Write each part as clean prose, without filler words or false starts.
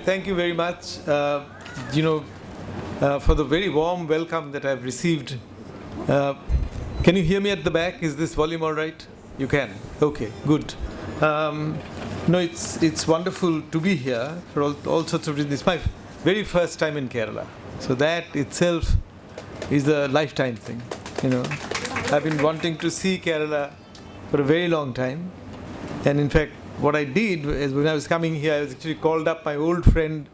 Thank you very much. For the very warm welcome that I've received. Can you hear me at the back? Is this volume all right? You can. Okay, good. It's wonderful to be here for all sorts of reasons. It's my very first time in Kerala, so that itself is a lifetime thing. I've been wanting to see Kerala for a very long time, and in fact, what I did is when I was coming here, I was actually called up my old friend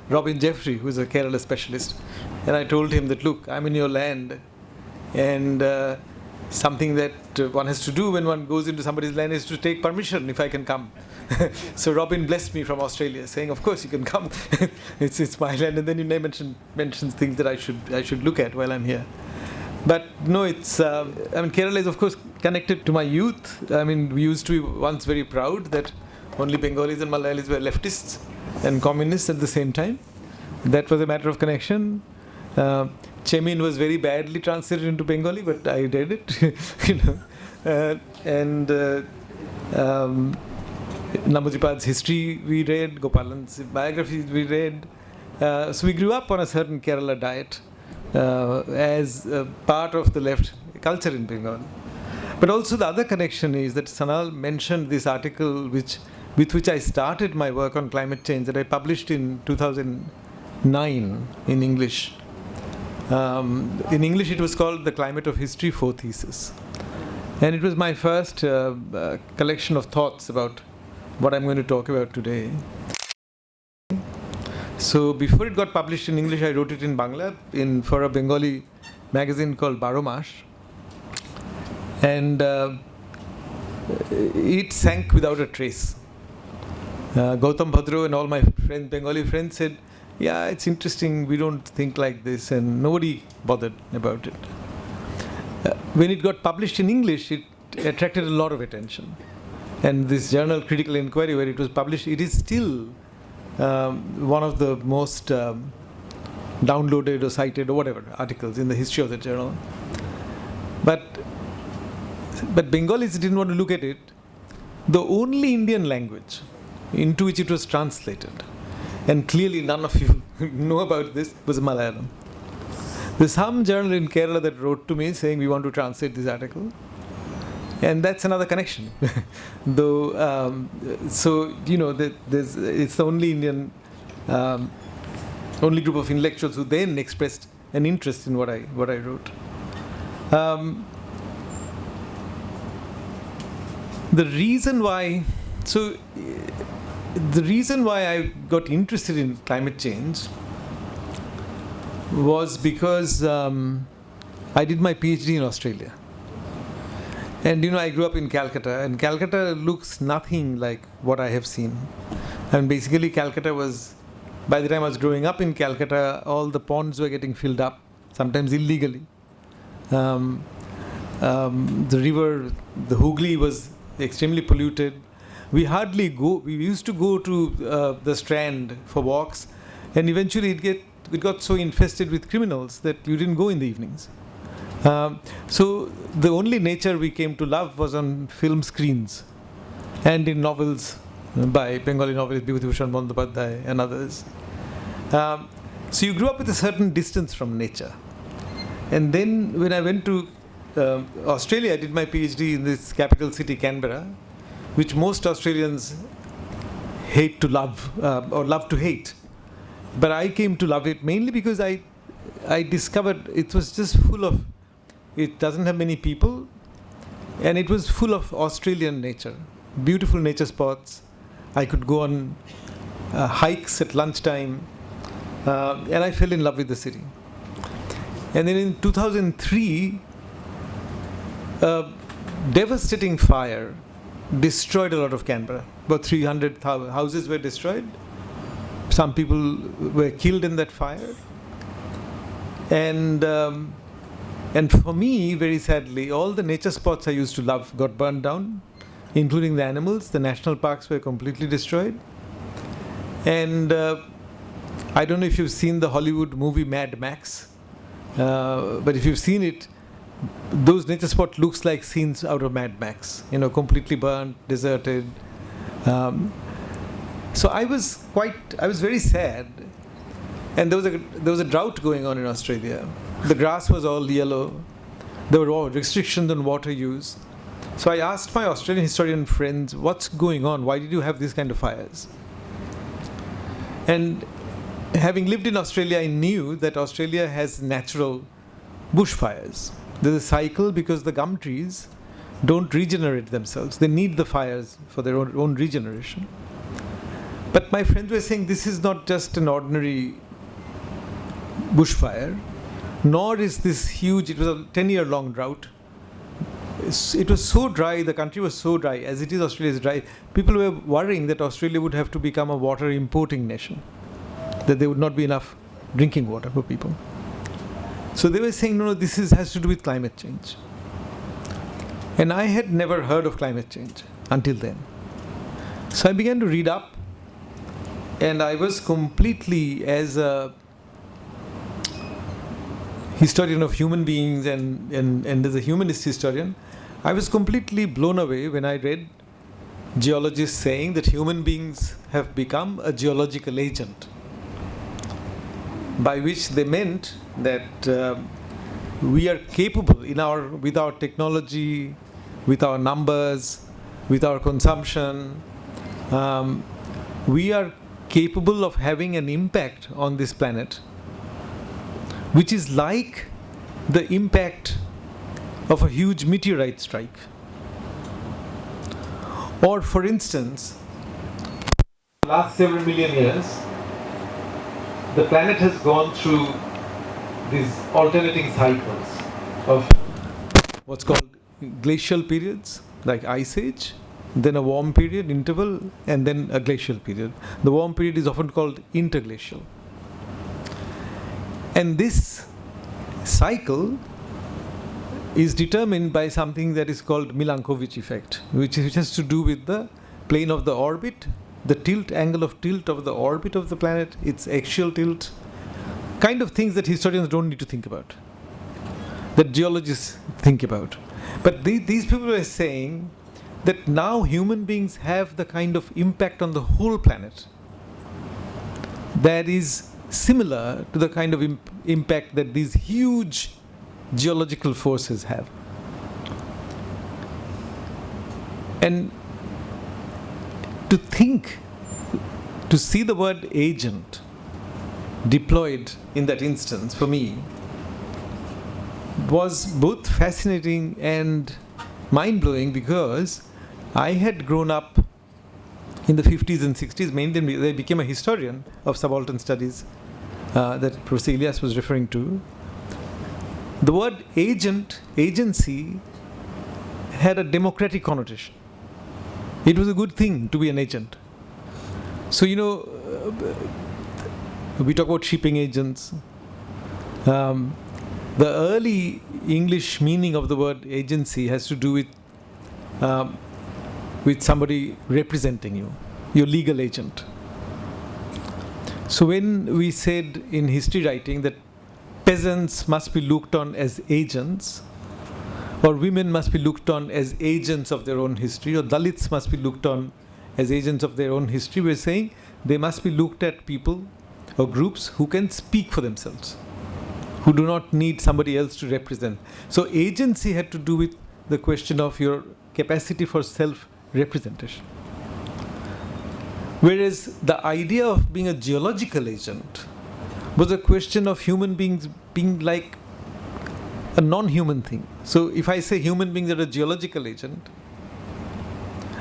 Robin Jeffrey, who is a Kerala specialist, and I told him that, look, I'm in your land, and something that one has to do when one goes into somebody's land is to take permission if I can come. So Robin blessed me from Australia, saying, of course you can come. it's my land, and then he mentions things that I should look at while I'm here. But no, Kerala is of course connected to my youth. We used to be once very proud that only Bengalis and Malayalis were leftists and communists at the same time. That was a matter of connection. Chemin was very badly translated into Bengali, but I did it. Namojipad's history we read, Gopalan's biographies we read. So we grew up on a certain Kerala diet as part of the left culture in Bengal. But also the other connection is that Sanal mentioned this article with which I started my work on climate change that I published in 2009 in English. In English it was called The Climate of History 4 Thesis. And it was my first collection of thoughts about what I'm going to talk about today. So before it got published in English, I wrote it in Bangla for a Bengali magazine called Baromash. And it sank without a trace. Gautam Bhadro and all my Bengali friends said, yeah, it's interesting, we don't think like this, and nobody bothered about it. When it got published in English, it attracted a lot of attention. And this journal, Critical Inquiry, where it was published, it is still one of the most downloaded or cited or whatever articles in the history of the journal. But Bengalis didn't want to look at it. The only Indian language into which it was translated, and clearly none of you know about this, was Malayalam. There's some journal in Kerala that wrote to me saying we want to translate this article. And that's another connection. Though, it's the only Indian, only group of intellectuals who then expressed an interest in what I wrote. The reason why I got interested in climate change was because I did my PhD in Australia. And I grew up in Calcutta, and Calcutta looks nothing like what I have seen. And basically Calcutta was, by the time I was growing up in Calcutta, all the ponds were getting filled up, sometimes illegally. The river, the Hooghly, was extremely polluted. We used to go to the Strand for walks, and eventually it got so infested with criminals that you didn't go in the evenings. So the only nature we came to love was on film screens and in novels by Bengali novelists Bibhutibhushan Bandyopadhyay and others. So you grew up with a certain distance from nature. And then when I went to Australia, I did my PhD in this capital city, Canberra, which most Australians hate to love or love to hate. But I came to love it mainly because I discovered it was just full of, it doesn't have many people, and it was full of Australian nature, beautiful nature spots. I could go on hikes at lunchtime, and I fell in love with the city. And then in 2003, a devastating fire destroyed a lot of Canberra. About 300 houses were destroyed. Some people were killed in that fire. And for me, very sadly, all the nature spots I used to love got burned down, including the animals. The national parks were completely destroyed. And I don't know if you've seen the Hollywood movie Mad Max, but if you've seen it, those nature spots looks like scenes out of Mad Max, completely burned, deserted. So I was very sad. And there was a drought going on in Australia. The grass was all yellow. There were all restrictions on water use. So I asked my Australian historian friends, what's going on? Why did you have these kind of fires? And having lived in Australia, I knew that Australia has natural bushfires. There's a cycle because the gum trees don't regenerate themselves. They need the fires for their own regeneration. But my friends were saying this is not just an ordinary bushfire, nor is this huge, it was a 10-year-long drought. It was so dry, the country was so dry, as it is Australia is dry, people were worrying that Australia would have to become a water importing nation, that there would not be enough drinking water for people. So they were saying, no, this has to do with climate change. And I had never heard of climate change until then. So I began to read up, and I was completely, as a historian of human beings and as a humanist historian, I was completely blown away when I read geologists saying that human beings have become a geological agent, by which they meant that we are capable with our technology, with our numbers, with our consumption, we are capable of having an impact on this planet, which is like the impact of a huge meteorite strike. Or, for instance, the last several million years, the planet has gone through these alternating cycles of what's called glacial periods, like Ice Age, then a warm period interval, and then a glacial period. The warm period is often called interglacial. And this cycle is determined by something that is called Milankovitch Effect, which has to do with the plane of the orbit, the tilt, angle of tilt of the orbit of the planet, its axial tilt, kind of things that historians don't need to think about, that geologists think about. But these people are saying that now human beings have the kind of impact on the whole planet that is similar to the kind of impact that these huge geological forces have. And to see the word agent deployed in that instance, for me, was both fascinating and mind-blowing, because I had grown up in the 50s and 60s, mainly I became a historian of subaltern studies that Professor Ilyas was referring to. The word agency, had a democratic connotation. It was a good thing to be an agent. So, we talk about shipping agents. The early English meaning of the word agency has to do with somebody representing you, your legal agent. So when we said in history writing that peasants must be looked on as agents, or women must be looked on as agents of their own history, or Dalits must be looked on as agents of their own history, we're saying they must be looked at people or groups who can speak for themselves, who do not need somebody else to represent. So agency had to do with the question of your capacity for self-representation. Whereas the idea of being a geological agent was a question of human beings being like a non-human thing. So if I say human beings are a geological agent,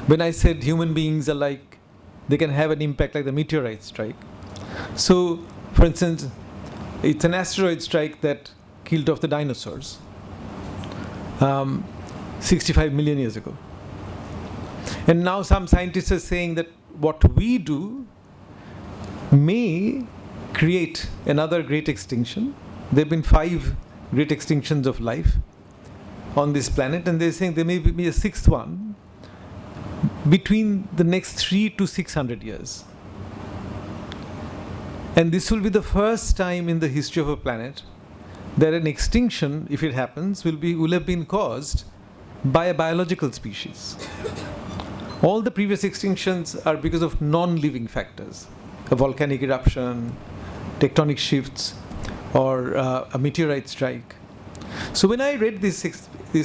when I said human beings are like, they can have an impact like the meteorite strike. So, for instance, it's an asteroid strike that killed off the dinosaurs 65 million years ago. And now some scientists are saying that what we do may create another great extinction. There have been 5 great extinctions of life on this planet, and they're saying there may be a 6th one between the next 300 to 600 years. And this will be the first time in the history of a planet that an extinction, if it happens, will have been caused by a biological species, All the previous extinctions are because of non-living factors, a volcanic eruption, tectonic shifts, or a meteorite strike. So when I read this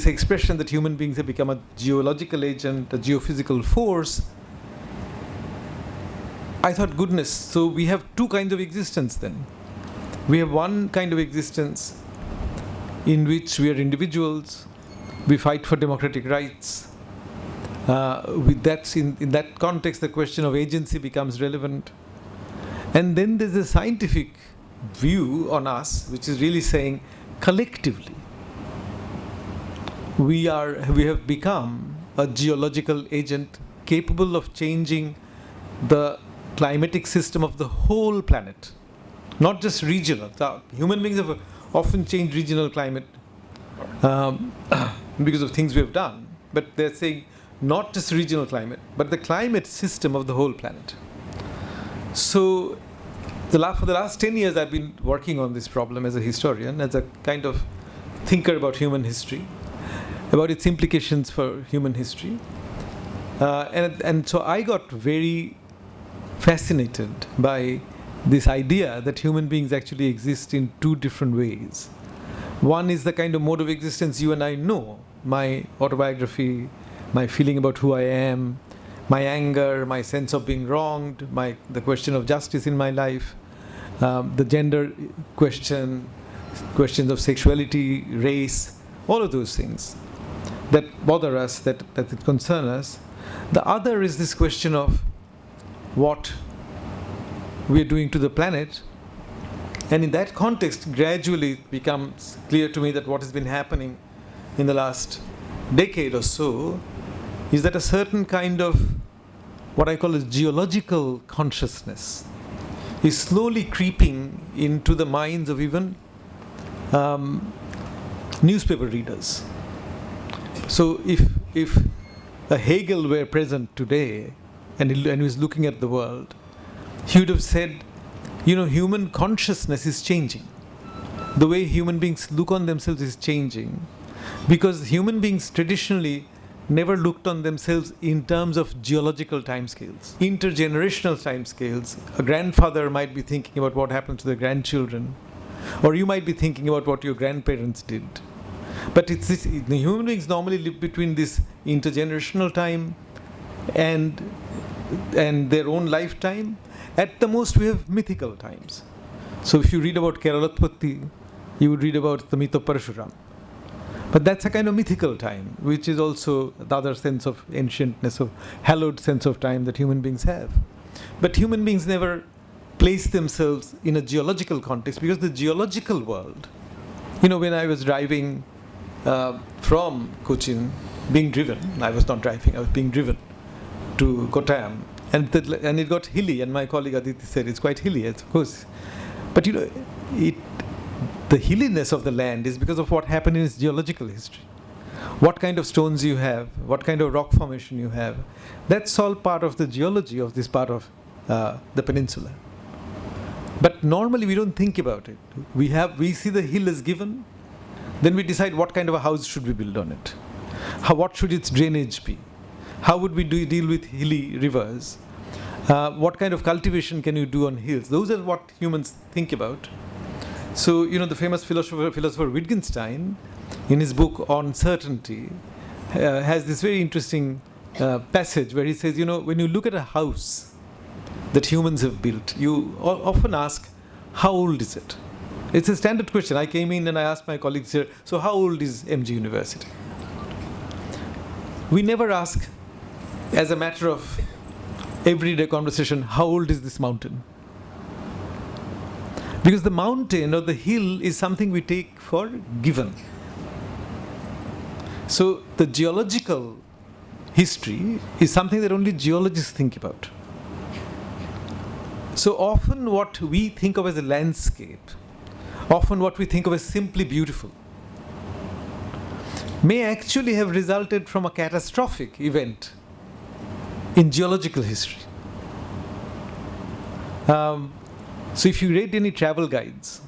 expression that human beings have become a geological agent, a geophysical force, I thought, goodness, so we have two kinds of existence then. We have one kind of existence in which we are individuals, we fight for democratic rights. In that context, the question of agency becomes relevant. And then there's a scientific view on us, which is really saying, collectively, we have become a geological agent capable of changing the climatic system of the whole planet, not just regional. So human beings have often changed regional climate because of things we have done, but they're saying not just regional climate, but the climate system of the whole planet. So for the last 10 years, I've been working on this problem as a historian, as a kind of thinker about human history, about its implications for human history. And so I got very fascinated by this idea that human beings actually exist in two different ways. One is the kind of mode of existence you and I know, my autobiography, my feeling about who I am, my anger, my sense of being wronged, the question of justice in my life, the gender questions of sexuality, race, all of those things that bother us, that concern us. The other is this question of what we are doing to the planet. And in that context, gradually it becomes clear to me that what has been happening in the last decade or so is that a certain kind of what I call as geological consciousness is slowly creeping into the minds of even newspaper readers. So if a Hegel were present today and he was looking at the world, he would have said, human consciousness is changing. The way human beings look on themselves is changing, because human beings traditionally never looked on themselves in terms of geological timescales, intergenerational timescales. A grandfather might be thinking about what happened to their grandchildren, or you might be thinking about what your grandparents did. But the human beings normally live between this intergenerational time and their own lifetime. At the most, we have mythical times. So if you read about Keralotpatti, you would read about the myth of Parashuram. But that's a kind of mythical time, which is also the other sense of ancientness, of hallowed sense of time that human beings have. But human beings never place themselves in a geological context, because the geological world, when I was driving from Cochin, being driven, I was not driving, I was being driven to Kottayam, and it got hilly, and my colleague Aditi said it's quite hilly, of course. But the hilliness of the land is because of what happened in its geological history. What kind of stones you have, what kind of rock formation you have, that's all part of the geology of this part of the peninsula. But normally we don't think about it. We see the hill as given, then we decide what kind of a house should we build on it. What should its drainage be? How would we deal with hilly rivers? What kind of cultivation can you do on hills? Those are what humans think about. So, the famous philosopher Wittgenstein, in his book On Certainty, has this very interesting passage where he says, when you look at a house that humans have built, you often ask, how old is it? It's a standard question. I came in and I asked my colleagues here, so how old is MG University? We never ask, as a matter of everyday conversation, how old is this mountain? Because the mountain or the hill is something we take for given. So the geological history is something that only geologists think about. So often what we think of as a landscape, often what we think of as simply beautiful, may actually have resulted from a catastrophic event in geological history. So if you read any travel guides,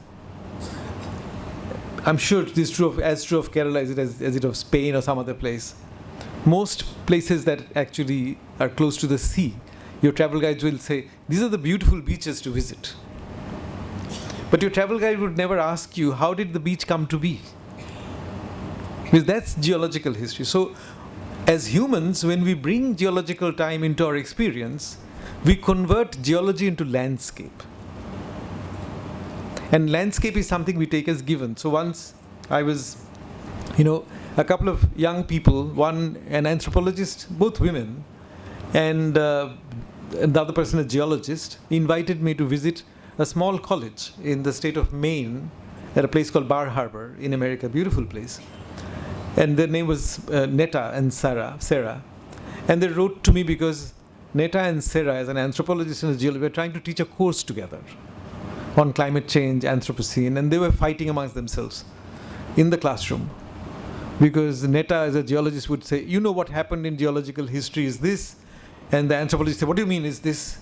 I'm sure it is as true of Kerala as it of Spain or some other place, Most places that actually are close to the sea, your travel guides will say, these are the beautiful beaches to visit. But your travel guide would never ask you, how did the beach come to be? Because that's geological history. So, as humans, when we bring geological time into our experience, we convert geology into landscape. And landscape is something we take as given. So once I was, a couple of young people, one an anthropologist, both women, and the other person a geologist, invited me to visit a small college in the state of Maine at a place called Bar Harbor in America, beautiful place. And their name was Netta and Sarah. And they wrote to me because Netta and Sarah, as an anthropologist and a geologist, were trying to teach a course together on climate change, Anthropocene, and they were fighting amongst themselves in the classroom. Because Netta, as a geologist, would say, what happened in geological history is this. And the anthropologist said, what do you mean is this?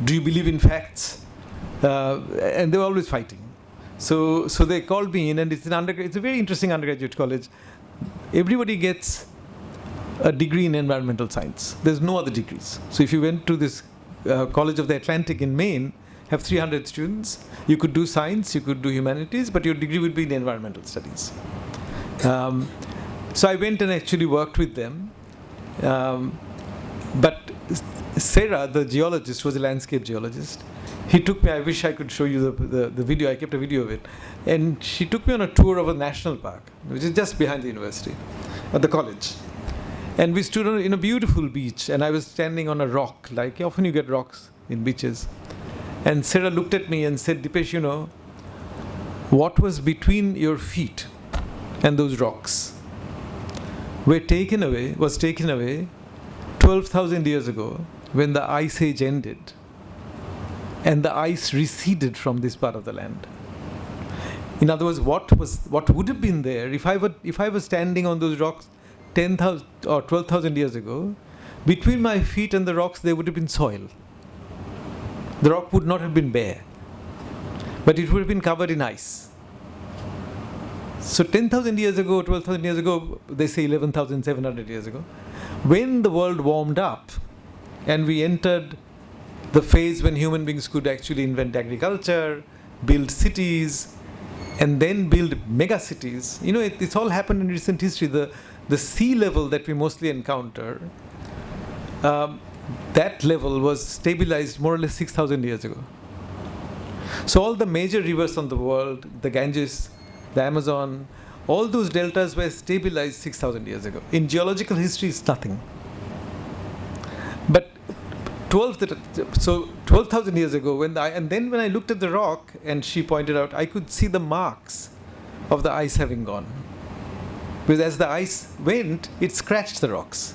Do you believe in facts? And they were always fighting. So they called me in, and it's a very interesting undergraduate college. Everybody gets a degree in environmental science. There's no other degrees. So if you went to this College of the Atlantic in Maine, have 300 students, you could do science, you could do humanities, but your degree would be in environmental studies. So I went and actually worked with them. But Sarah, the geologist, was a landscape geologist. He took me, I wish I could show you the video, I kept a video of it. And she took me on a tour of a national park, which is just behind the university, at the college. And we stood in a beautiful beach, and I was standing on a rock, like often you get rocks in beaches. And Sarah looked at me and said, Dipesh, what was between your feet and those rocks was taken away 12,000 years ago when the ice age ended and the ice receded from this part of the land. In other words, what would have been there if I was standing on those rocks 10,000 or 12,000 years ago? Between my feet and the rocks there would have been soil. The rock would not have been bare, but it would have been covered in ice. So 10,000 years ago, 12,000 years ago, they say 11,700 years ago, when the world warmed up and we entered the phase when human beings could actually invent agriculture, build cities, and then build mega cities. It's all happened in recent history. The sea level that we mostly encounter, that level was stabilized more or less 6,000 years ago. So all the major rivers on the world, the Ganges, the Amazon, all those deltas were stabilized 6,000 years ago. In geological history, it's nothing. But 12,000 years ago, when I looked at the rock, and she pointed out, I could see the marks of the ice having gone. Because as the ice went, it scratched the rocks.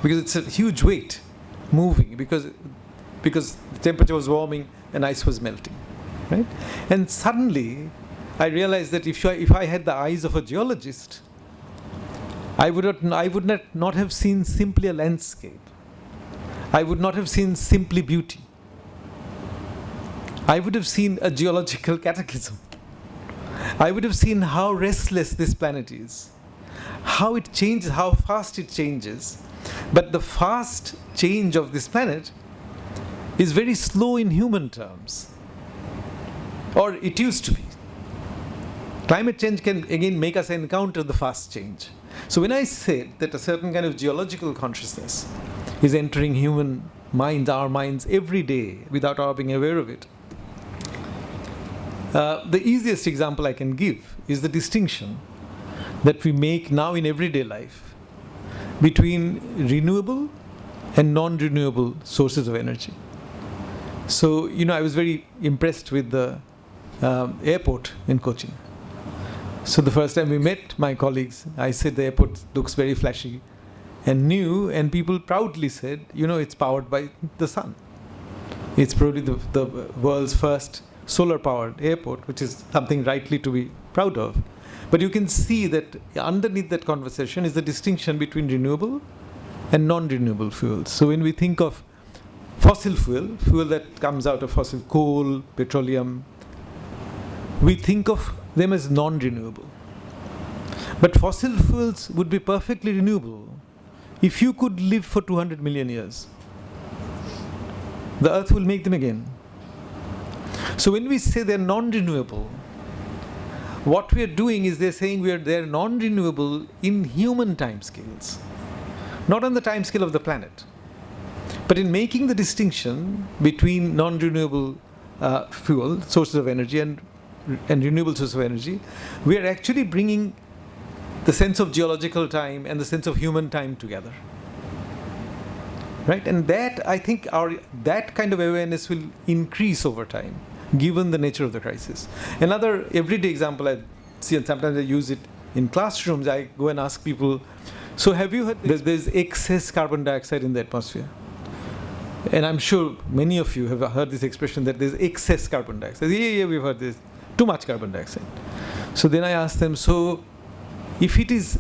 Because it's a huge weight moving, because the temperature was warming and ice was melting. Right? And suddenly, I realized that if I had the eyes of a geologist, I would not have seen simply a landscape. I would not have seen simply beauty. I would have seen a geological cataclysm. I would have seen how restless this planet is, how it changes, how fast it changes. But the fast change of this planet is very slow in human terms. Or it used to be. Climate change can again make us encounter the fast change. So when I said that a certain kind of geological consciousness is entering human minds, our minds, every day without our being aware of it, the easiest example I can give is the distinction that we make now in everyday life between renewable and non-renewable sources of energy. So, I was very impressed with the airport in Kochi. So the first time we met my colleagues, I said the airport looks very flashy and new, and people proudly said, it's powered by the sun. It's probably the world's first solar-powered airport, which is something rightly to be proud of. But you can see that underneath that conversation is the distinction between renewable and non-renewable fuels. So when we think of fossil fuel that comes out of fossil coal, petroleum, we think of them as non-renewable. But fossil fuels would be perfectly renewable if you could live for 200 million years, the earth will make them again. So when we say they're non-renewable, what we are doing is they're saying they're non-renewable in human timescales, not on the timescale of the planet. But in making the distinction between non-renewable fuel, sources of energy, and renewable sources of energy, we are actually bringing the sense of geological time and the sense of human time together. Right? And that, I think, that kind of awareness will increase over time, given the nature of the crisis. Another everyday example I see, and sometimes I use it in classrooms, I go and ask people, so have you heard there's excess carbon dioxide in the atmosphere? And I'm sure many of you have heard this expression that there's excess carbon dioxide. Yeah, we've heard this. Too much carbon dioxide. So then I ask them, so if it is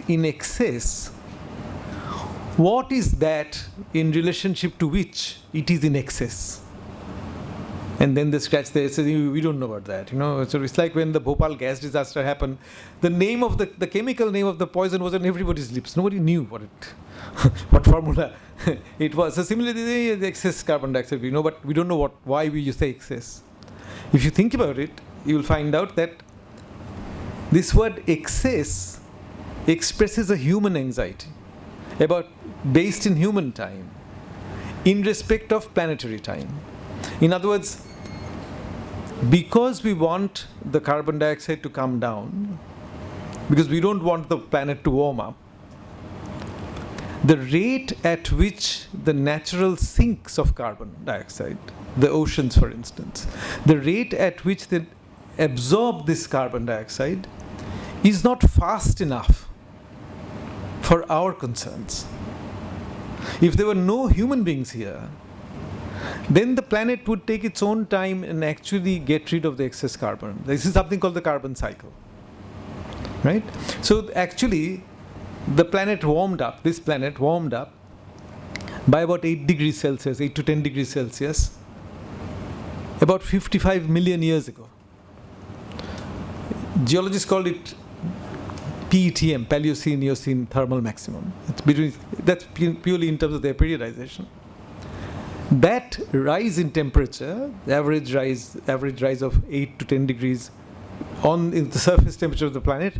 in excess, what is that in relationship to which it is in excess? And then they scratch their head and say, we don't know about that. So it's like when the Bhopal gas disaster happened, the name of the chemical name of the poison was on everybody's lips. Nobody knew what formula it was. So similarly, the excess carbon dioxide, but we don't know why we say excess. If you think about it, you will find out that this word excess expresses a human anxiety based in human time, in respect of planetary time. In other words, because we want the carbon dioxide to come down, because we don't want the planet to warm up, the rate at which the natural sinks of carbon dioxide, the oceans for instance, the rate at which they absorb this carbon dioxide is not fast enough for our concerns. If there were no human beings here, then the planet would take its own time and actually get rid of the excess carbon. This is something called the carbon cycle. Right? So actually, this planet warmed up by about 8 degrees Celsius, 8 to 10 degrees Celsius, about 55 million years ago. Geologists call it PETM, Paleocene-Eocene thermal maximum. That's purely in terms of their periodization. That rise in temperature, the average rise of 8 to 10 degrees in the surface temperature of the planet,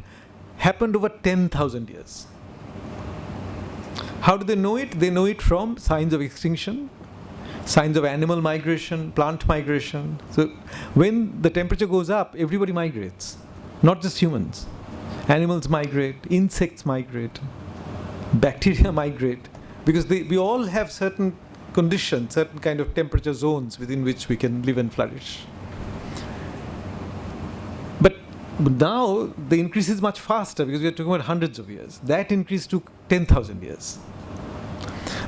happened over 10,000 years. How do they know it? They know it from signs of extinction, signs of animal migration, plant migration. So when the temperature goes up, everybody migrates, not just humans. Animals migrate, insects migrate, bacteria migrate, because we all have certain conditions, certain kind of temperature zones within which we can live and flourish. But now the increase is much faster because we are talking about hundreds of years. That increase took 10,000 years.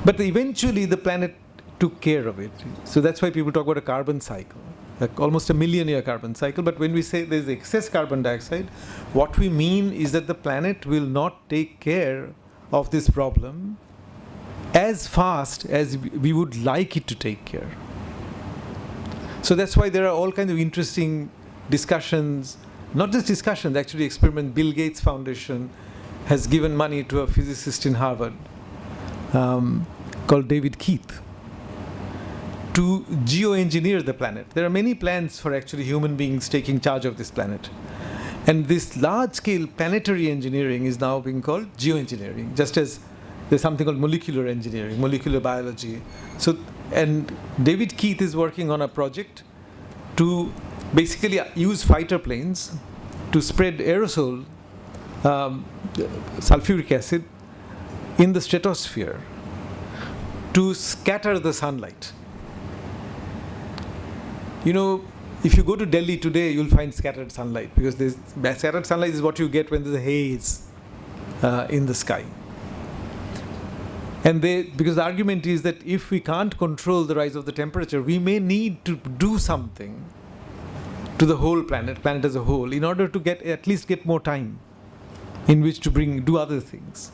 But eventually the planet took care of it. So that's why people talk about a carbon cycle, like almost a million-year carbon cycle. But when we say there's excess carbon dioxide, what we mean is that the planet will not take care of this problem as fast as we would like it to take care. So that's why there are all kinds of interesting discussions, not just discussions, actually experiment. Bill Gates Foundation has given money to a physicist in Harvard called David Keith to geoengineer the planet. There are many plans for actually human beings taking charge of this planet. And this large-scale planetary engineering is now being called geoengineering, just as there's something called molecular engineering, molecular biology. So, and David Keith is working on a project to basically use fighter planes to spread aerosol, sulfuric acid, in the stratosphere to scatter the sunlight. If you go to Delhi today, you'll find scattered sunlight, because scattered sunlight is what you get when there's a haze in the sky. And because the argument is that if we can't control the rise of the temperature, we may need to do something to the whole planet as a whole, in order to at least get more time in which to do other things.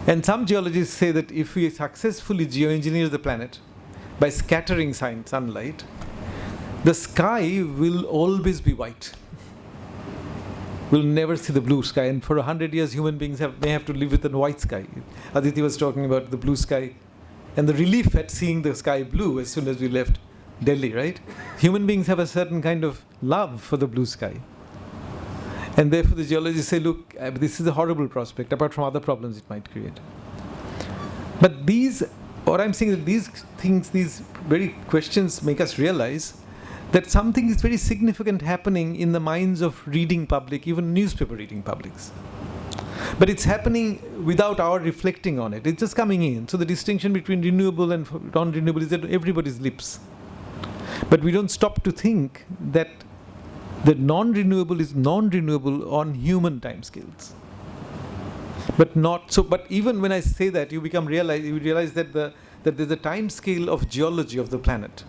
And some geologists say that if we successfully geoengineer the planet by scattering sunlight, the sky will always be white. we'll never see the blue sky. And for 100 years, human beings may have to live with a white sky. Aditi was talking about the blue sky and the relief at seeing the sky blue as soon as we left Delhi, right? Human beings have a certain kind of love for the blue sky. And therefore the geologists say, look, this is a horrible prospect, apart from other problems it might create. But what I'm saying is these things, these very questions make us realize that something is very significant happening in the minds of reading public, even newspaper reading publics. But it's happening without our reflecting on it. It's just coming in. So the distinction between renewable and non-renewable is at everybody's lips. But we don't stop to think that the non-renewable is non-renewable on human timescales. But not so. But even when I say that, you realize that there's a time scale of geology of the planet.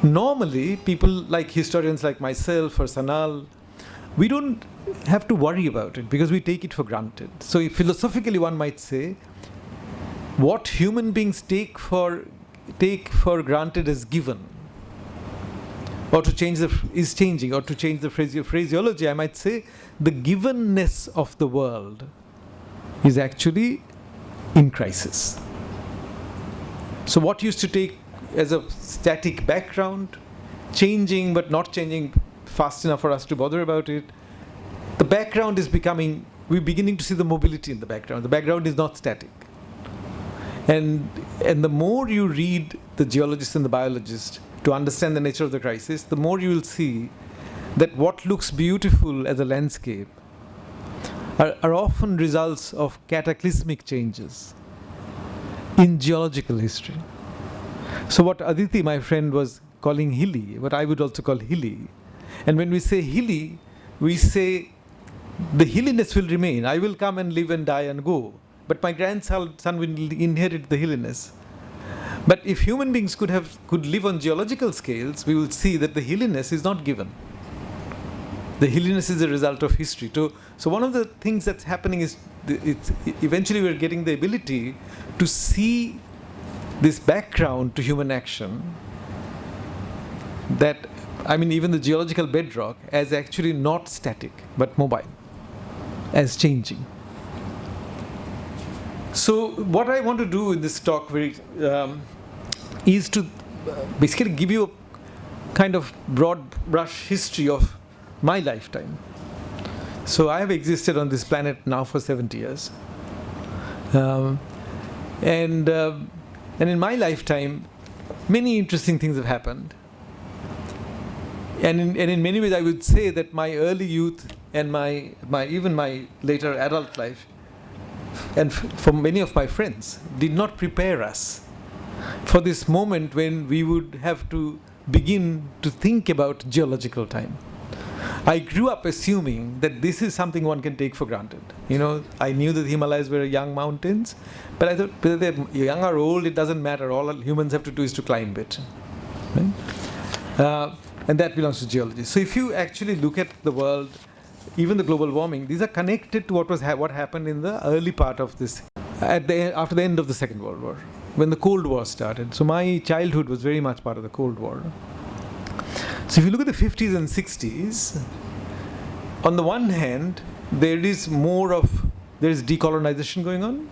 Normally, people like historians like myself or Sanal, we don't have to worry about it because we take it for granted. So philosophically, one might say, what human beings take for granted as given, or to change is changing, or to change the phraseology, I might say, the givenness of the world is actually in crisis. So what used to take as a static background, changing but not changing fast enough for us to bother about it, the background is we're beginning to see the mobility in the background. The background is not static. And the more you read the geologist and the biologist to understand the nature of the crisis, the more you will see that what looks beautiful as a landscape are often results of cataclysmic changes in geological history. So what Aditi, my friend, was calling hilly, what I would also call hilly. And when we say hilly, we say the hilliness will remain. I will come and live and die and go. But my grandson will inherit the hilliness. But if human beings could live on geological scales, we will see that the hilliness is not given. The hilliness is a result of history. So one of the things that's happening is eventually we're getting the ability to see this background to human action, that, even the geological bedrock, as actually not static, but mobile, as changing. So what I want to do in this talk is to basically give you a kind of broad brush history of my lifetime. So I have existed on this planet now for 70 years. And in my lifetime, many interesting things have happened. And in many ways, I would say that my early youth and even my later adult life, and for many of my friends, did not prepare us for this moment when we would have to begin to think about geological time. I grew up assuming that this is something one can take for granted. I knew that the Himalayas were young mountains, but I thought whether they're young or old, it doesn't matter. All humans have to do is to climb it. Right? And that belongs to geology. So if you actually look at the world, even the global warming, these are connected to what happened in the early part of this, after the end of the Second World War, when the Cold War started. So my childhood was very much part of the Cold War. So if you look at the 50s and 60s, on the one hand, there is decolonization going on,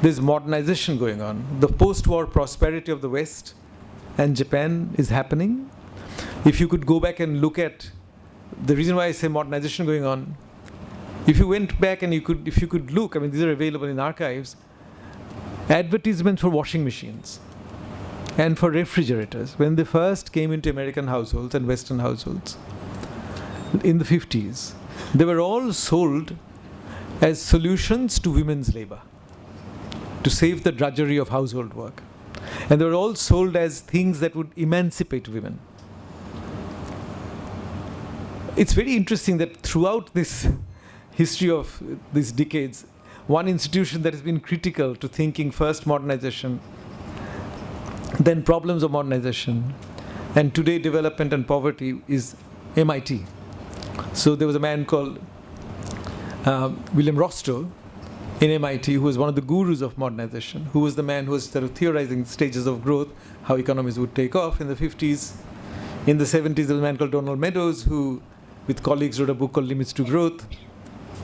there's modernization going on. The post-war prosperity of the West and Japan is happening. If you could go back and look at the reason why I say modernization going on, if you went back and if you could look, these are available in archives, advertisements for washing machines and for refrigerators, when they first came into American households and Western households in the 50s, they were all sold as solutions to women's labor, to save the drudgery of household work. And they were all sold as things that would emancipate women. It's very interesting that throughout this history of these decades, one institution that has been critical to thinking first modernization, then problems of modernization, and today development and poverty is MIT. So there was a man called William Rostow in MIT who was one of the gurus of modernization, who was the man who was sort of theorizing stages of growth, how economies would take off in the 50s. In the 70s, there was a man called Donald Meadows who with colleagues, wrote a book called Limits to Growth,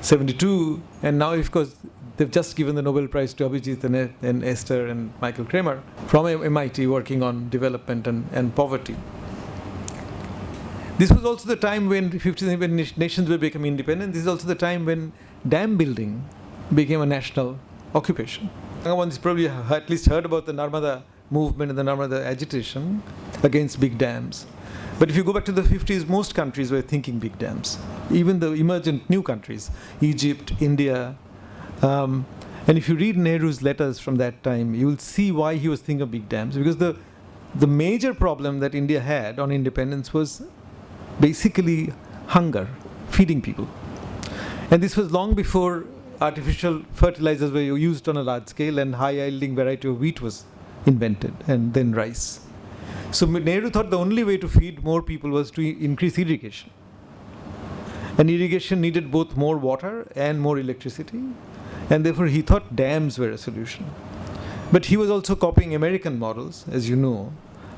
72, and now, of course, they've just given the Nobel Prize to Abhijit and Esther and Michael Kramer from MIT, working on development and poverty. This was also the time when nations were becoming independent. This is also the time when dam building became a national occupation. One has probably at least heard about the Narmada movement and the Narmada agitation against big dams. But if you go back to the 50s, most countries were thinking big dams. Even the emergent new countries, Egypt, India. And if you read Nehru's letters from that time, you will see why he was thinking of big dams. Because the major problem that India had on independence was basically hunger, feeding people. And this was long before artificial fertilizers were used on a large scale and high-yielding variety of wheat was invented, and then rice. So Nehru thought the only way to feed more people was to increase irrigation. And irrigation needed both more water and more electricity. And therefore he thought dams were a solution. But he was also copying American models, as you know.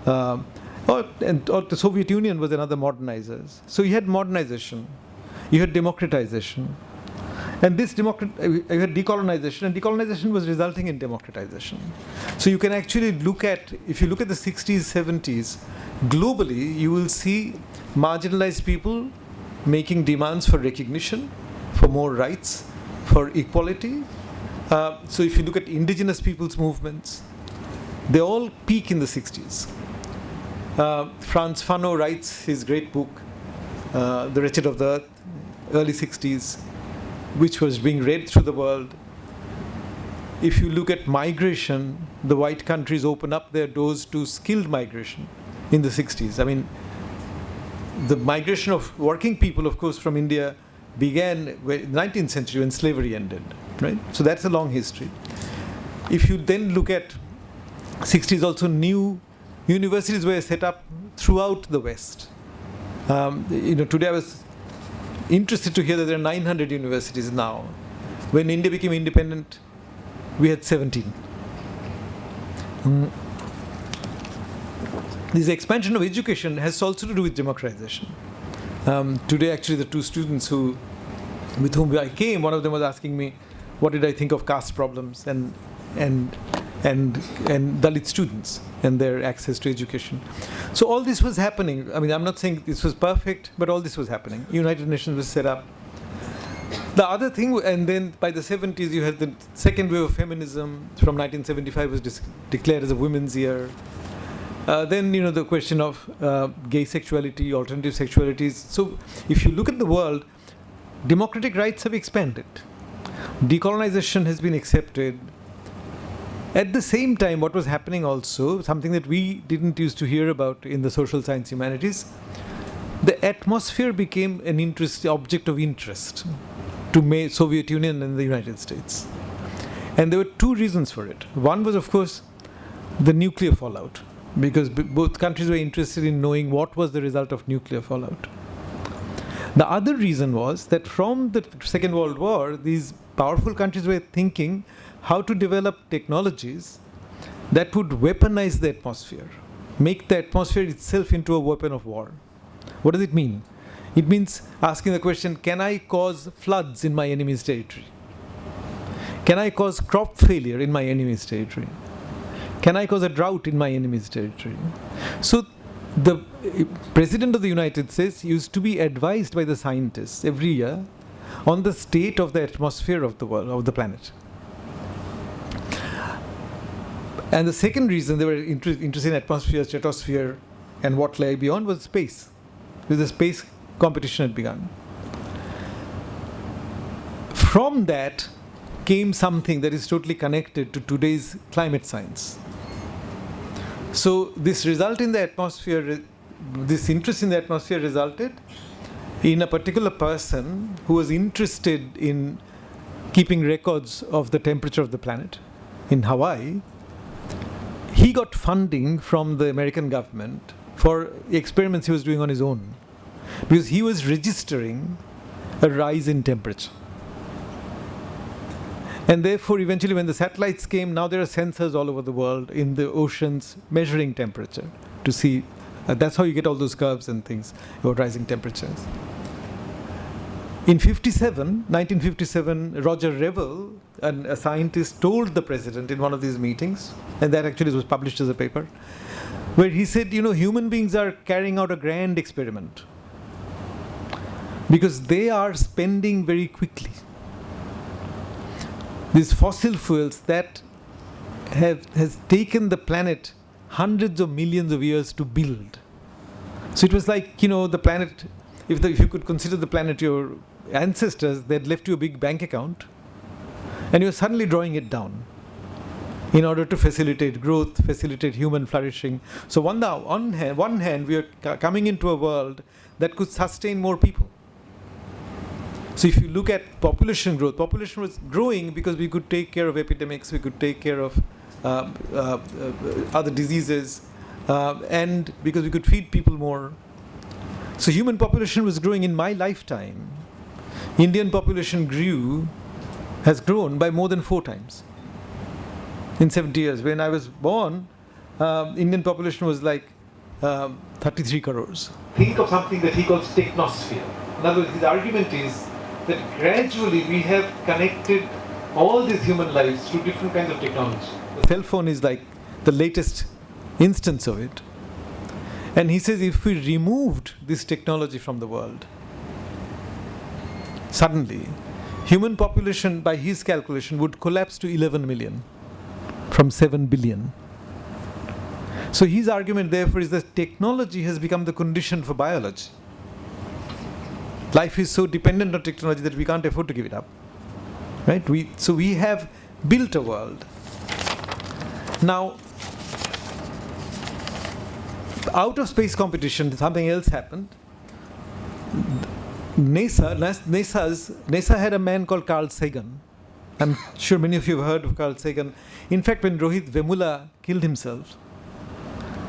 Or the Soviet Union was another modernizer. So you had modernization, you had democratization. And this you had decolonization, and decolonization was resulting in democratization. So you can actually look at, if you look at the 60s, 70s, globally, you will see marginalized people making demands for recognition, for more rights, for equality. So if you look at indigenous people's movements, they all peak in the 60s. Frantz Fanon writes his great book, The Wretched of the Earth, early 60s, which was being read through the world. If you look at migration, the white countries open up their doors to skilled migration in the 60s. I mean, the migration of working people, of course, from India began in the 19th century when slavery ended, right? So that's a long history. If you then look at 60s, also new universities were set up throughout the West. Today I was interested to hear that there are 900 universities now. When India became independent, we had 17. This expansion of education has also to do with democratization. Today, actually, the two students with whom I came, one of them was asking me, what did I think of caste problems and Dalit students and their access to education. So all this was happening. I mean, I'm not saying this was perfect, but all this was happening. United Nations was set up. The other thing, and then by the 70s, you had the second wave of feminism. From 1975 was declared as a women's year. Then, the question of gay sexuality, alternative sexualities. So if you look at the world, democratic rights have expanded. Decolonization has been accepted. At the same time, what was happening also, something that we didn't used to hear about in the social science humanities, the atmosphere became an object of interest to Soviet Union and the United States. And there were two reasons for it. One was, of course, the nuclear fallout, because both countries were interested in knowing what was the result of nuclear fallout. The other reason was that from the Second World War, these powerful countries were thinking how to develop technologies that would weaponize the atmosphere, make the atmosphere itself into a weapon of war. What does it mean? It means asking the question, can I cause floods in my enemy's territory? Can I cause crop failure in my enemy's territory? Can I cause a drought in my enemy's territory? So the President of the United States used to be advised by the scientists every year on the state of the atmosphere of the world, of the planet. And the second reason they were interested in atmosphere, stratosphere, and what lay beyond was space. Because the space competition had begun. From that came something that is totally connected to today's climate science. So this result in the atmosphere, this interest in the atmosphere resulted in a particular person who was interested in keeping records of the temperature of the planet in Hawaii. He got funding from the American government for experiments he was doing on his own, because he was registering a rise in temperature. And therefore, eventually, when the satellites came, now there are sensors all over the world in the oceans measuring temperature to see. That's how you get all those curves and things about rising temperatures. In 1957, Roger Revell, a scientist, told the president in one of these meetings, and that actually was published as a paper, where he said, human beings are carrying out a grand experiment because they are spending very quickly. These fossil fuels that has taken the planet hundreds of millions of years to build. So it was like, the planet, if you could consider the planet your ancestors, they'd left you a big bank account, and you're suddenly drawing it down in order to facilitate growth, facilitate human flourishing. So on one hand, we are coming into a world that could sustain more people. So if you look at population growth, population was growing because we could take care of epidemics, we could take care of other diseases, and because we could feed people more. So human population was growing in my lifetime. Indian population has grown by more than 4 times in 70 years. When I was born, Indian population was like 33 crores. Think of something that he calls technosphere. In other words, his argument is that gradually we have connected all these human lives through different kinds of technology. The cell phone is like the latest instance of it. And he says if we removed this technology from the world, suddenly human population, by his calculation, would collapse to 11 million from 7 billion. So his argument, therefore, is that technology has become the condition for biology. Life is so dependent on technology that we can't afford to give it up. Right? So we have built a world. Now, out of space competition, something else happened. NASA had a man called Carl Sagan. I'm sure many of you have heard of Carl Sagan. In fact, when Rohit Vemula killed himself,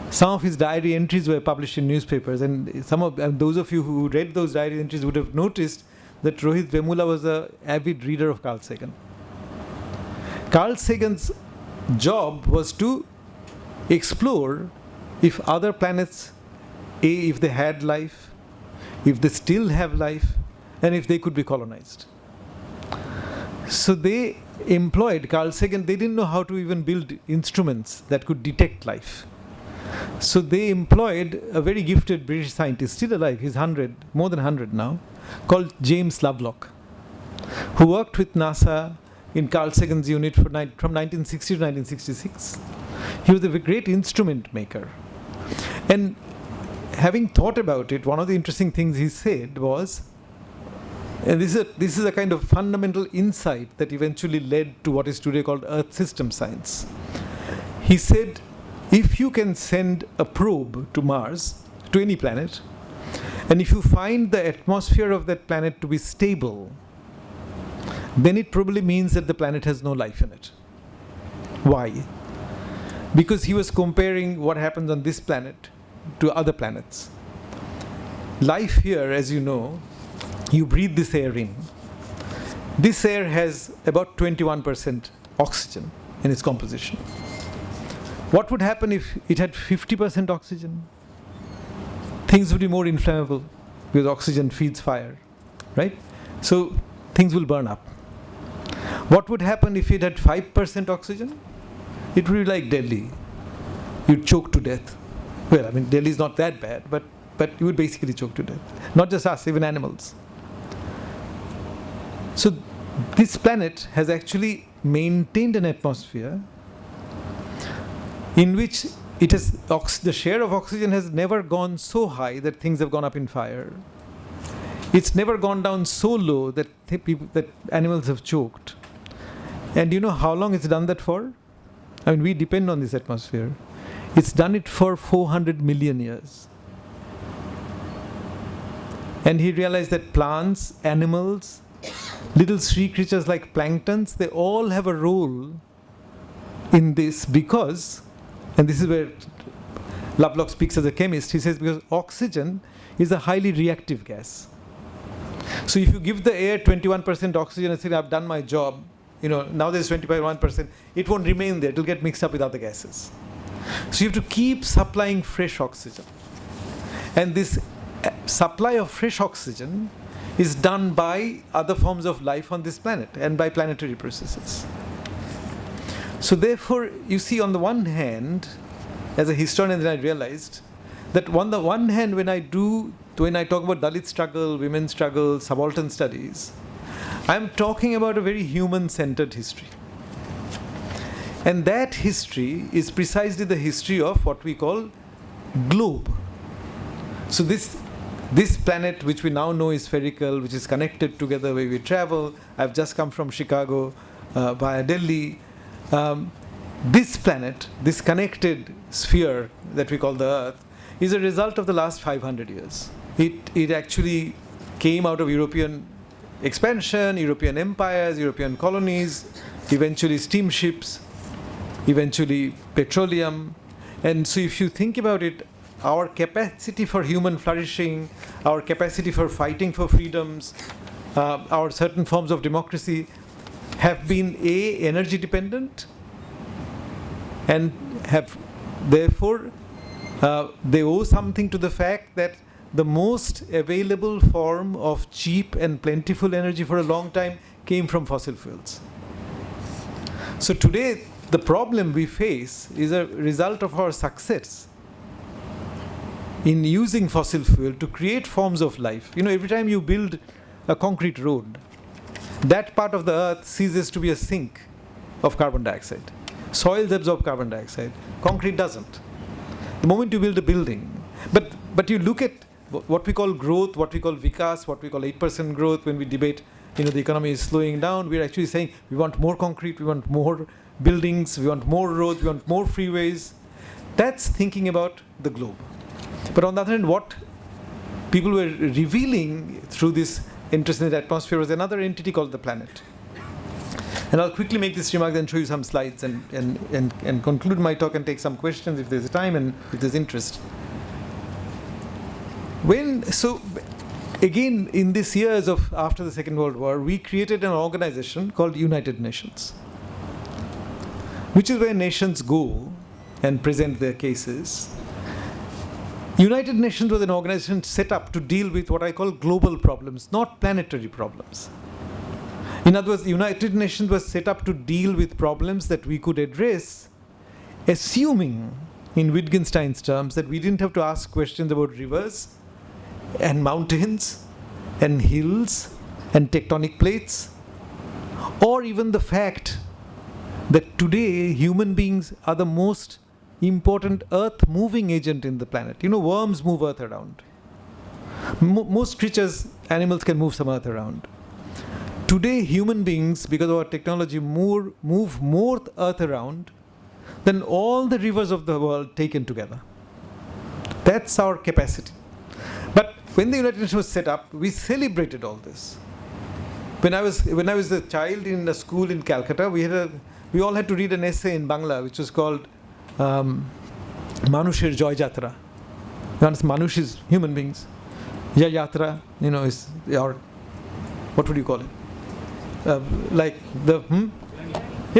some of his diary entries were published in newspapers, and those of you who read those diary entries would have noticed that Rohit Vemula was an avid reader of Carl Sagan. Carl Sagan's job was to explore if other planets, if they had life, if they still have life, and if they could be colonized. So they employed Carl Sagan. They didn't know how to even build instruments that could detect life. So they employed a very gifted British scientist, still alive, he's more than 100 now, called James Lovelock, who worked with NASA in Carl Sagan's unit from 1960 to 1966. He was a great instrument maker. And having thought about it, one of the interesting things he said was, and this is a kind of fundamental insight that eventually led to what is today called Earth system science. He said, if you can send a probe to Mars, to any planet, and if you find the atmosphere of that planet to be stable, then it probably means that the planet has no life in it. Why? Because he was comparing what happens on this planet to other planets. Life here, as you know, you breathe this air in. This air has about 21% oxygen in its composition. What would happen if it had 50% oxygen? Things would be more inflammable because oxygen feeds fire, right? So things will burn up. What would happen if it had 5% oxygen? It would be like Delhi. You'd choke to death. Well, I mean, Delhi is not that bad, but you would basically choke to death. Not just us, even animals. So this planet has actually maintained an atmosphere in which the share of oxygen has never gone so high that things have gone up in fire. It's never gone down so low that animals have choked. And you know how long it's done that for? I mean, we depend on this atmosphere. It's done it for 400 million years. And he realized that plants, animals, little sea creatures like planktons, they all have a role in this because, and this is where Lovelock speaks as a chemist, he says because oxygen is a highly reactive gas. So if you give the air 21% oxygen and say, I've done my job, now there's 21%, it won't remain there, it will get mixed up with other gases. So you have to keep supplying fresh oxygen. And this supply of fresh oxygen is done by other forms of life on this planet and by planetary processes. So therefore, you see, on the one hand, as a historian, then I realized that on the one hand, when I talk about Dalit struggle, women's struggle, subaltern studies, I'm talking about a very human-centered history. And that history is precisely the history of what we call globe. So this planet, which we now know is spherical, which is connected together where we travel. I've just come from Chicago via Delhi. This planet, this connected sphere that we call the Earth, is a result of the last 500 years. It actually came out of European expansion, European empires, European colonies, eventually steamships, eventually petroleum. And so if you think about it, our capacity for human flourishing, our capacity for fighting for freedoms, our certain forms of democracy have been energy dependent, and have therefore they owe something to the fact that the most available form of cheap and plentiful energy for a long time came from fossil fuels. So today, the problem we face is a result of our success in using fossil fuel to create forms of life. You know, every time you build a concrete road, that part of the earth ceases to be a sink of carbon dioxide. Soils absorb carbon dioxide. Concrete doesn't. The moment you build a building, but you look at what we call growth, what we call vikas, what we call 8% growth, when we debate, the economy is slowing down, we're actually saying we want more concrete, we want more buildings, we want more roads, we want more freeways. That's thinking about the globe. But on the other hand, what people were revealing through this interest in the atmosphere was another entity called the planet. And I'll quickly make this remark, then show you some slides and conclude my talk and take some questions if there's time and if there's interest. So again, in these years of after the Second World War, we created an organization called United Nations, which is where nations go and present their cases. United Nations was an organization set up to deal with what I call global problems, not planetary problems. In other words, the United Nations was set up to deal with problems that we could address, assuming, in Wittgenstein's terms, that we didn't have to ask questions about rivers and mountains and hills and tectonic plates, or even the fact that today human beings are the most important earth-moving agent in the planet. Worms move earth around. Most creatures, animals can move some earth around. Today, human beings, because of our technology, move more earth around than all the rivers of the world taken together. That's our capacity. But when the United Nations was set up, we celebrated all this. When I was a child in a school in Calcutta, we all had to read an essay in Bangla, which was called Manusher Joy Jatra. Manush is human beings. Joy Jatra, is our, what would you call it?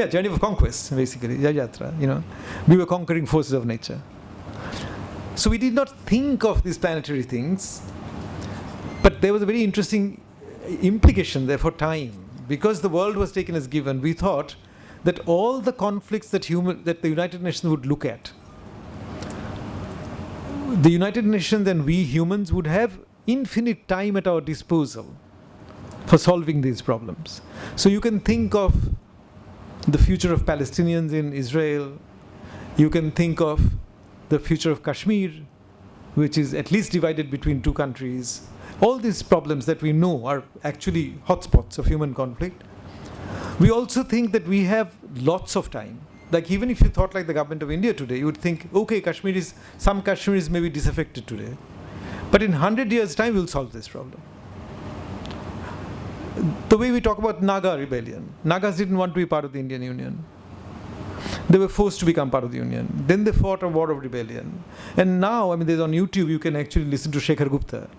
Journey of conquest, basically. Joy Jatra, We were conquering forces of nature. So we did not think of these planetary things, but there was a very interesting implication there for time. Because the world was taken as given, we thought that all the conflicts that the United Nations would look at, the United Nations and we humans would have infinite time at our disposal for solving these problems. So you can think of the future of Palestinians in Israel. You can think of the future of Kashmir, which is at least divided between two countries. All these problems that we know are actually hotspots of human conflict. We also think that we have lots of time. Like even if you thought like the government of India today, you would think, okay, some Kashmiris may be disaffected today. But in 100 years' time, we'll solve this problem. The way we talk about Naga rebellion. Nagas didn't want to be part of the Indian Union. They were forced to become part of the Union. Then they fought a war of rebellion. And now, there's on YouTube, you can actually listen to Shekhar Gupta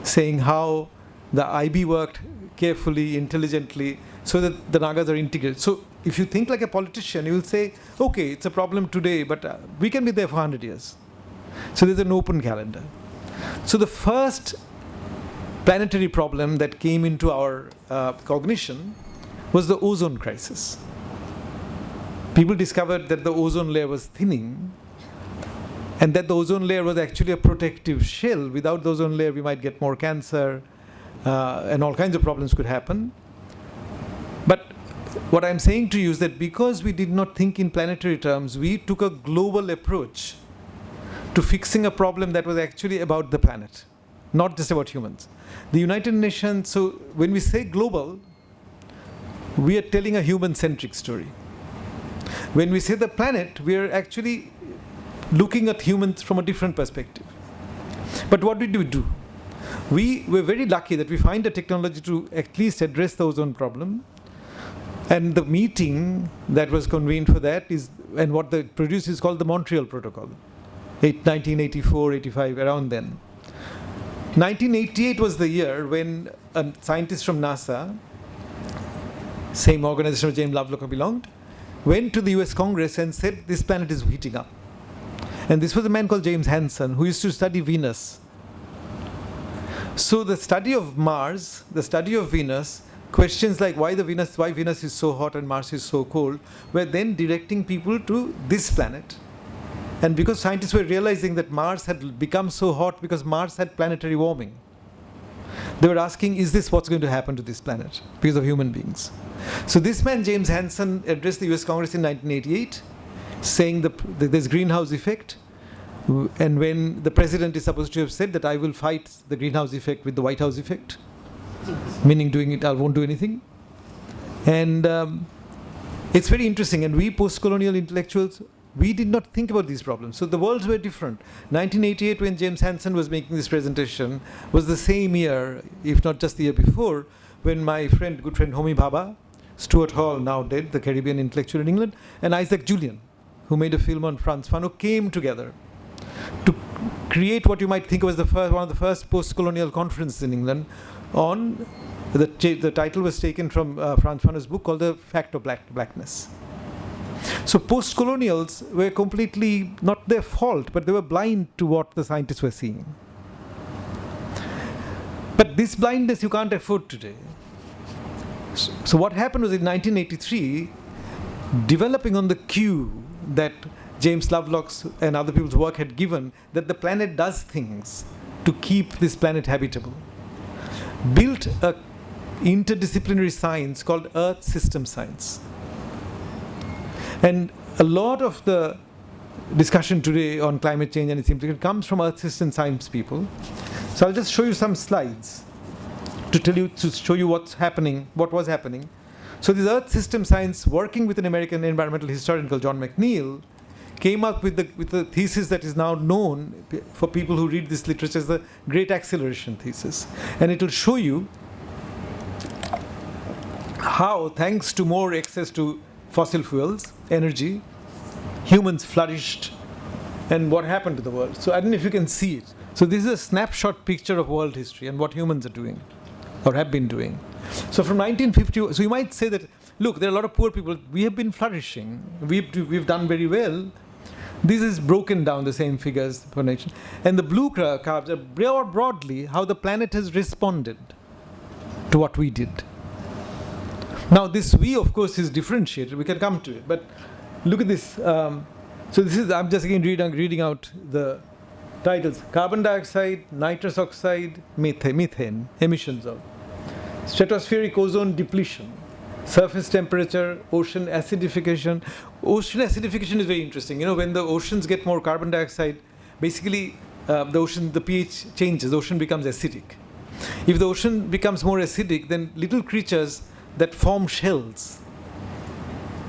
saying how the IB worked carefully, intelligently, so that the Nagas are integrated. So if you think like a politician, you will say, okay, it's a problem today, but we can be there for 100 years. So there's an open calendar. So the first planetary problem that came into our cognition was the ozone crisis. People discovered that the ozone layer was thinning, and that the ozone layer was actually a protective shell. Without the ozone layer, we might get more cancer, and all kinds of problems could happen. But what I'm saying to you is that because we did not think in planetary terms, we took a global approach to fixing a problem that was actually about the planet, not just about humans. The United Nations, so when we say global, we are telling a human-centric story. When we say the planet, we are actually looking at humans from a different perspective. But what did we do? We were very lucky that we find a technology to at least address the ozone problem. And the meeting that was convened for that is, and what they produced is called the Montreal Protocol, 1984, 85, around then. 1988 was the year when a scientist from NASA, same organization where James Lovelock belonged, went to the US Congress and said this planet is heating up. And this was a man called James Hansen who used to study Venus. So the study of Mars, the study of Venus, questions like why Venus is so hot and Mars is so cold, were then directing people to this planet. And because scientists were realizing that Mars had become so hot because Mars had planetary warming, they were asking, is this what's going to happen to this planet because of human beings? So this man, James Hansen, addressed the US Congress in 1988, saying there's greenhouse effect. And when the president is supposed to have said that I will fight the greenhouse effect with the White House effect, meaning doing it, I won't do anything. And it's very interesting. And we post-colonial intellectuals, we did not think about these problems. So the worlds were different. 1988, when James Hansen was making this presentation, was the same year, if not just the year before, when my good friend Homi Bhabha, Stuart Hall, now dead, the Caribbean intellectual in England, and Isaac Julian, who made a film on Frantz Fanon, came together to create what you might think was one of the first post-colonial conferences in England on, the title was taken from Frantz Fanon's book called The Fact of Blackness. So post-colonials were completely, not their fault, but they were blind to what the scientists were seeing. But this blindness you can't afford today. So what happened was in 1983, developing on the cue that James Lovelock's and other people's work had given, that the planet does things to keep this planet habitable, built an interdisciplinary science called Earth System Science. And a lot of the discussion today on climate change and its implications comes from Earth System Science people. So I'll just show you some slides to show you what was happening. So this Earth System Science, working with an American environmental historian called John McNeill, came up with the thesis that is now known for people who read this literature as the Great Acceleration Thesis. And it will show you how, thanks to more access to fossil fuels, energy, humans flourished, and what happened to the world. So I don't know if you can see it. So this is a snapshot picture of world history and what humans are doing, or have been doing. So from 1950, so you might say that, look, there are a lot of poor people. We have been flourishing. We've done very well. This is broken down, the same figures for nation. And the blue curves are broadly how the planet has responded to what we did. Now this we, of course, is differentiated. We can come to it. But look at this. So this is, I'm just again reading out the titles. Carbon dioxide, nitrous oxide, methane, emissions of. Stratospheric ozone depletion. Surface temperature, ocean acidification. Ocean acidification is very interesting. You know, when the oceans get more carbon dioxide, basically the pH changes. The ocean becomes acidic. If the ocean becomes more acidic, then little creatures that form shells,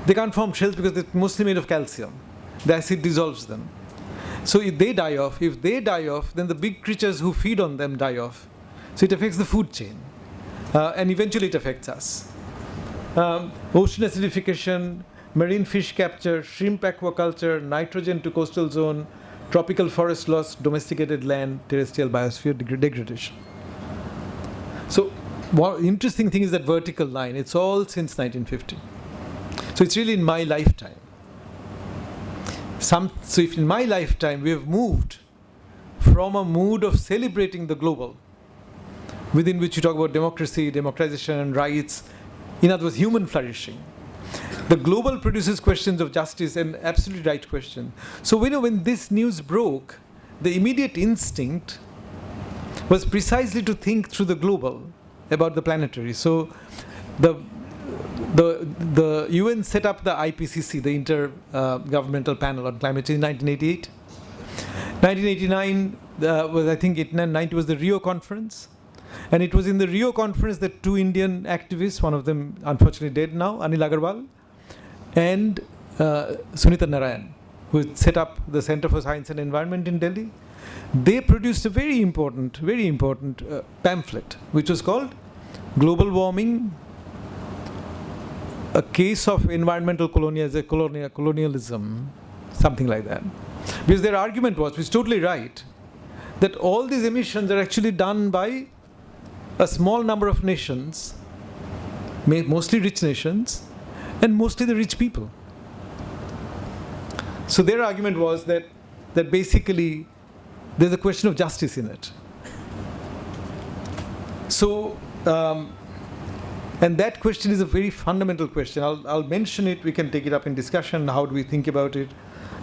they can't form shells because they're mostly made of calcium. The acid dissolves them. So if they die off, then the big creatures who feed on them die off. So it affects the food chain. And eventually it affects us. Ocean acidification, marine fish capture, shrimp aquaculture, nitrogen to coastal zone, tropical forest loss, domesticated land, terrestrial biosphere degradation. So one interesting thing is that vertical line. It's all since 1950. So it's really in my lifetime. So if in my lifetime we have moved from a mood of celebrating the global within which you talk about democracy, democratization, rights, in other words, human flourishing. The global produces questions of justice, and absolutely right question. So when this news broke, the immediate instinct was precisely to think through the global about the planetary. So the UN set up the IPCC, the Intergovernmental Panel on Climate Change, in 1988. 1989 was, I think, 1990 was the Rio Conference. And it was in the Rio Conference that two Indian activists, one of them unfortunately dead now, Anil Agarwal, and Sunita Narayan, who set up the Center for Science and Environment in Delhi, they produced a very important pamphlet, which was called Global Warming, a Case of Environmental Colonialism, something like that. Because their argument was, which is totally right, that all these emissions are actually done by a small number of nations, mostly rich nations, and mostly the rich people. So their argument was that basically there's a question of justice in it. So, and that question is a very fundamental question. I'll mention it, we can take it up in discussion, how do we think about it.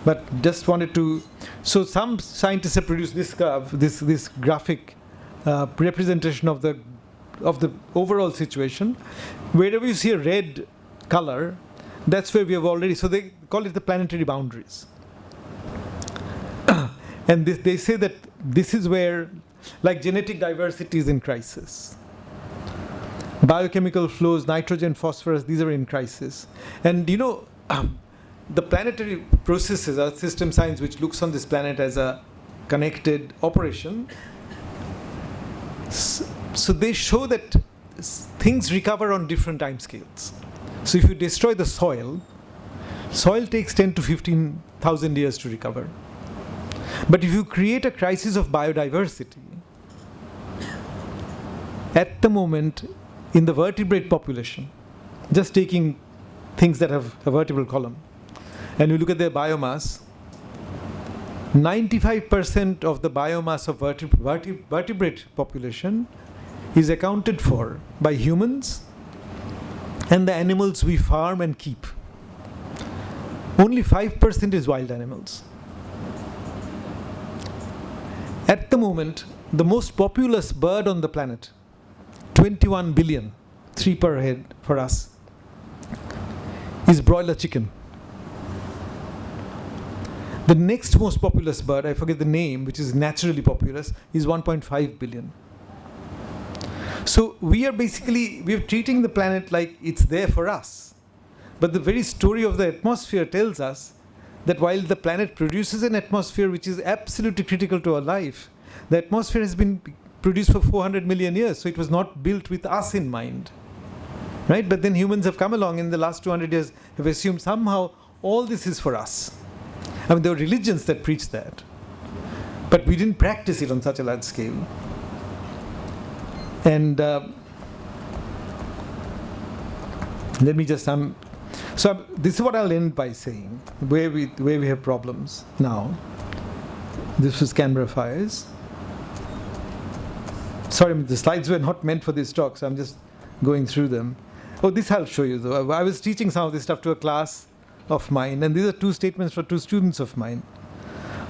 But just wanted to, so some scientists have produced this curve, this graphic representation of the overall situation. Wherever you see a red color, that's where we have already, so they call it the planetary boundaries. And they say that this is where, like genetic diversity is in crisis. Biochemical flows, nitrogen, phosphorus, these are in crisis. And the planetary processes are system science, which looks on this planet as a connected operation. So they show that things recover on different time scales. So if you destroy the soil takes 10 to 15,000 years to recover. But if you create a crisis of biodiversity, at the moment, in the vertebrate population, just taking things that have a vertebral column, and you look at their biomass, 95% of the biomass of vertebrate population is accounted for by humans and the animals we farm and keep. Only 5% is wild animals. At the moment, the most populous bird on the planet, 21 billion, 3 per head for us, is broiler chicken. The next most populous bird, I forget the name, which is naturally populous, is 1.5 billion. So we are treating the planet like it's there for us. But the very story of the atmosphere tells us that while the planet produces an atmosphere which is absolutely critical to our life, the atmosphere has been produced for 400 million years, so it was not built with us in mind. Right? But then humans have come along in the last 200 years, have assumed somehow all this is for us. I mean, there were religions that preached that. But we didn't practice it on such a large scale. And let me just so this is what I'll end by saying, where we have problems now. This was Canberra fires. Sorry, the slides were not meant for this talk, so I'm just going through them. Oh, this I'll show you though. I was teaching some of this stuff to a class of mine, and these are two statements for two students of mine.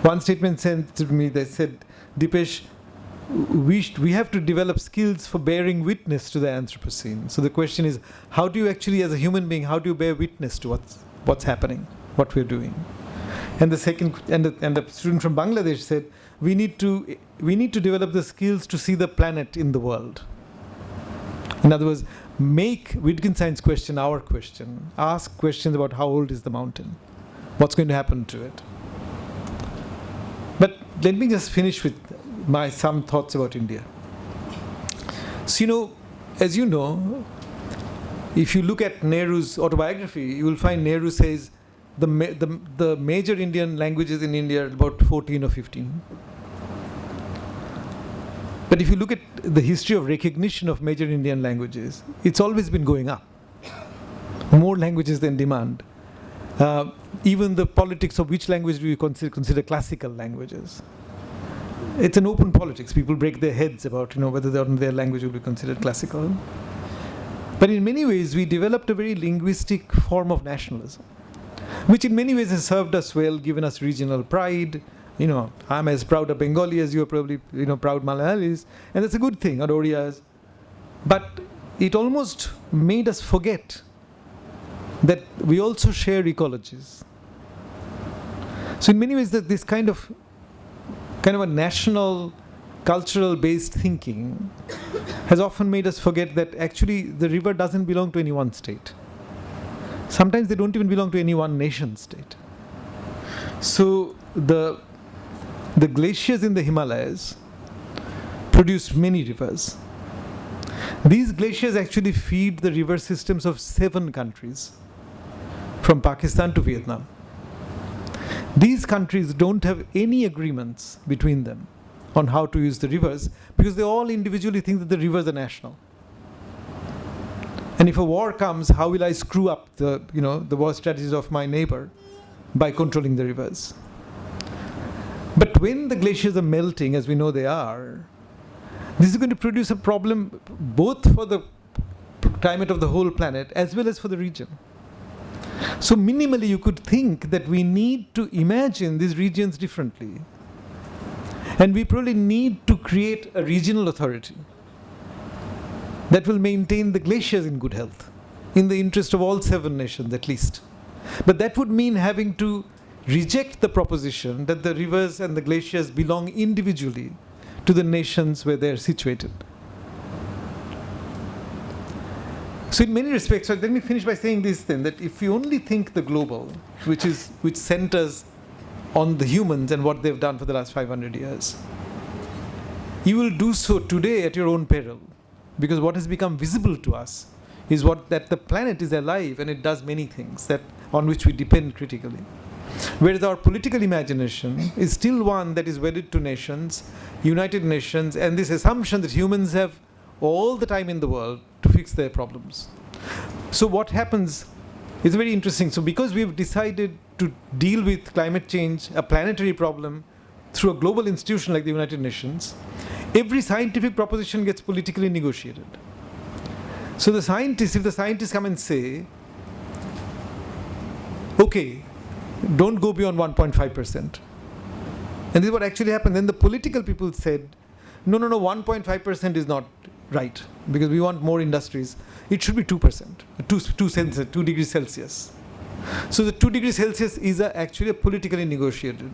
One statement sent to me, they said, Dipesh, we have to develop skills for bearing witness to the Anthropocene. So the question is, how do you actually, as a human being, how do you bear witness to what's happening, what we're doing? And the second, and the student from Bangladesh said, we need to develop the skills to see the planet in the world. In other words, make Wittgenstein's question our question. Ask questions about how old is the mountain, what's going to happen to it. But let me just finish with some thoughts about India. So, as you know, if you look at Nehru's autobiography, you will find Nehru says the major Indian languages in India are about 14 or 15. But if you look at the history of recognition of major Indian languages, it's always been going up. More languages than demand. Even the politics of which language do you consider classical languages. it's an open politics. People break their heads about, whether their language will be considered classical. But in many ways, we developed a very linguistic form of nationalism, which in many ways has served us well, given us regional pride. I'm as proud of Bengali as you are probably, proud Malayalis, and that's a good thing, or Orias. But it almost made us forget that we also share ecologies. So in many ways, that this kind of a national, cultural-based thinking has often made us forget that actually the river doesn't belong to any one state. Sometimes they don't even belong to any one nation state. So the glaciers in the Himalayas produce many rivers. These glaciers actually feed the river systems of 7 countries, from Pakistan to Vietnam. These countries don't have any agreements between them on how to use the rivers, because they all individually think that the rivers are national. And if a war comes, how will I screw up the war strategies of my neighbor by controlling the rivers? But when the glaciers are melting, as we know they are, this is going to produce a problem both for the climate of the whole planet as well as for the region. So minimally, you could think that we need to imagine these regions differently. And we probably need to create a regional authority that will maintain the glaciers in good health, in the interest of all 7 nations at least. But that would mean having to reject the proposition that the rivers and the glaciers belong individually to the nations where they are situated. So in many respects, let me finish by saying this then, that if you only think the global, which centers on the humans and what they've done for the last 500 years, you will do so today at your own peril. Because what has become visible to us is that the planet is alive and it does many things on which we depend critically. Whereas our political imagination is still one that is wedded to nations, United Nations, and this assumption that humans have all the time in the world to fix their problems. So what happens is very interesting. So because we've decided to deal with climate change, a planetary problem, through a global institution like the United Nations, every scientific proposition gets politically negotiated. So if the scientists come and say, okay, don't go beyond 1.5%. And this is what actually happened. Then the political people said, no, 1.5% is not right, because we want more industries. It should be 2%, 2 degrees Celsius. So the 2 degrees Celsius is actually politically negotiated.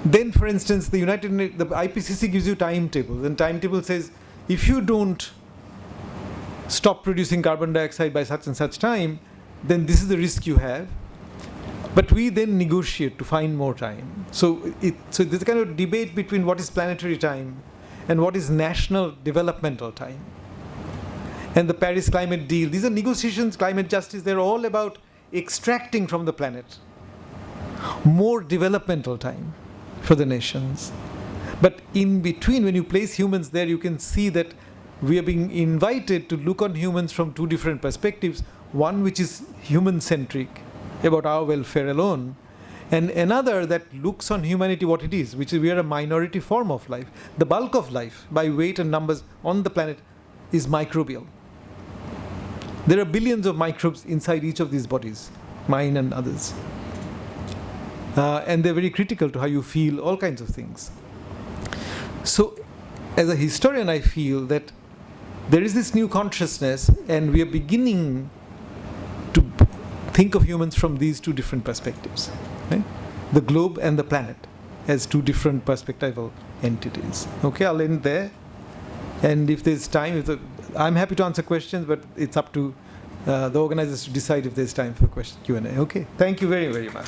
Then, for instance, the IPCC gives you timetables, and timetable says, if you don't stop producing carbon dioxide by such and such time, then this is the risk you have. But we then negotiate to find more time. So there's a kind of debate between what is planetary time and what is national developmental time. And the Paris Climate Deal, these are negotiations, climate justice, they're all about extracting from the planet more developmental time for the nations. But in between, when you place humans there, you can see that we are being invited to look on humans from 2 different perspectives. One which is human-centric, about our welfare alone, and another that looks on humanity what it is, which is we are a minority form of life. The bulk of life, by weight and numbers on the planet, is microbial. There are billions of microbes inside each of these bodies, mine and others. And they're very critical to how you feel, all kinds of things. So, as a historian, I feel that there is this new consciousness, and we are beginning to think of humans from these 2 different perspectives. Right? The globe and the planet as 2 different perspectival entities. Okay, I'll end there. And if there's time, I'm happy to answer questions, but it's up to the organizers to decide if there's time for Q&A. Okay, thank you very, very much.